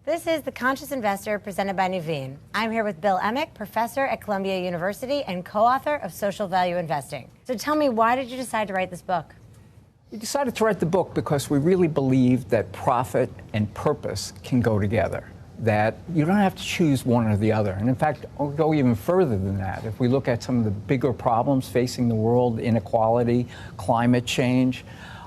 This is The Conscious Investor, presented by Nuveen. I'm here with Bill Emick, professor at Columbia University and co-author of Social Value Investing. So tell me, why did you decide to write this book? We decided to write the book because we really believe that profit and purpose can go together, that you don't have to choose one or the other. And in fact, I'll go even further than that. If we look at some of the bigger problems facing the world, inequality, climate change,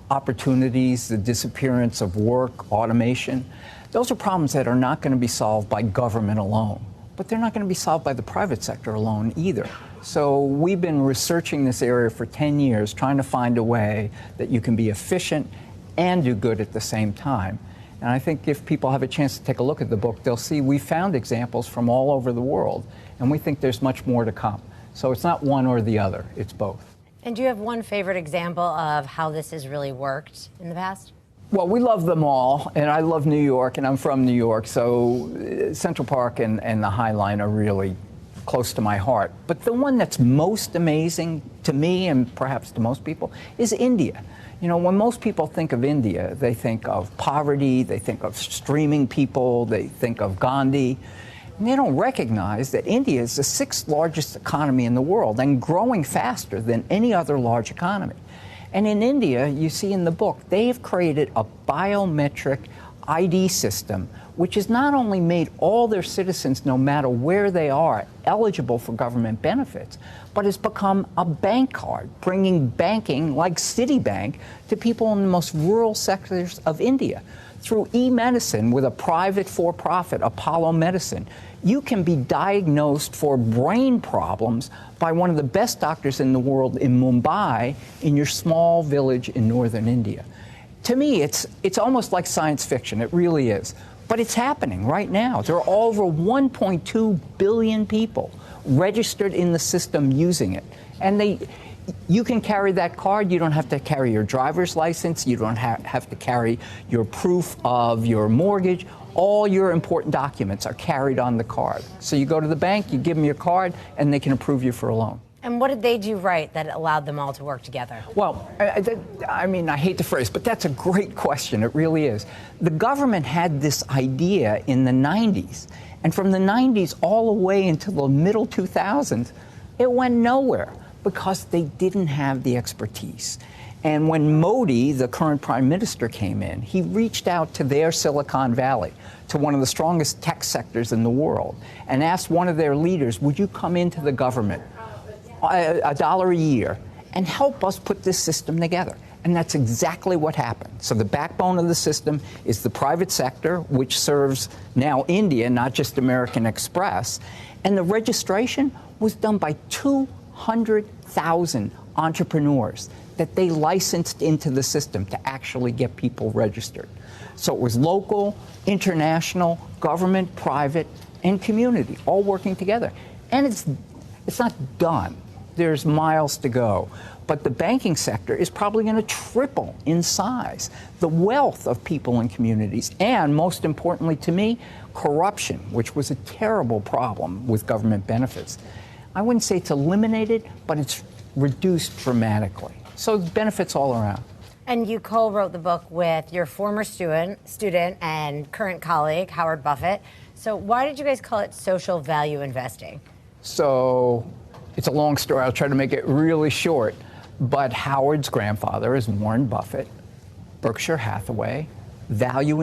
opportunities, the disappearance of work, automation, those are problems that are not going to be solved by government alone, but they're not going to be solved by the private sector alone either. So we've been researching this area for 10 years, trying to find a way that you can be efficient and do good at the same time. And I think if people have a chance to take a look at the book, they'll see we found examples from all over the world, and we think there's much more to come. So it's not one or the other, it's both. And do you have one favorite example of how this has really worked in the past? Well, we love them all, and I love New York, and I'm from New York, so Central Park and the High Line are really close to my heart. But the one that's most amazing to me, and perhaps to most people, is India. You know, when most people think of India, they think of poverty, they think of streaming people, they think of Gandhi, and they don't recognize that India is the sixth largest economy in the world and growing faster than any other large economy. And in India, you see in the book, they've created a biometric ID system, which has not only made all their citizens, no matter where they are, eligible for government benefits, but has become a bank card, bringing banking like Citibank to people in the most rural sectors of India. Through e-medicine with a private for-profit, Apollo Medicine, you can be diagnosed for brain problems by one of the best doctors in the world in Mumbai, in your small village in northern India. To me, it's almost like science fiction. It really is. But it's happening right now. There are over 1.2 billion people registered in the system using it. And you can carry that card. You don't have to carry your driver's license. You don't have to carry your proof of your mortgage. All your important documents are carried on the card. So you go to the bank, you give them your card, and they can approve you for a loan. And what did they do right that allowed them all to work together? Well, I mean, I hate the phrase, but that's a great question. It really is. The government had this idea in the 90s. And from the 90s all the way until the middle 2000s, it went nowhere because they didn't have the expertise. And when Modi, the current prime minister, came in, he reached out to their Silicon Valley, to one of the strongest tech sectors in the world, and asked one of their leaders, would you come into the government, $1 a year, and help us put this system together? And that's exactly what happened. So the backbone of the system is the private sector, which serves now India, not just American Express. And the registration was done by 200,000 entrepreneurs that they licensed into the system to actually get people registered. So it was local, international, government, private, and community all working together. And it's not done. There's miles to go. But the banking sector is probably going to triple in size. The wealth of people and communities, and most importantly to me, corruption, which was a terrible problem with government benefits. I wouldn't say it's eliminated, but it's reduced dramatically. So benefits all around. And you co-wrote the book with your former student and current colleague, Howard Buffett. So why did you guys call it Social Value Investing? So it's a long story. I'll try to make it really short. But Howard's grandfather is Warren Buffett, Berkshire Hathaway, value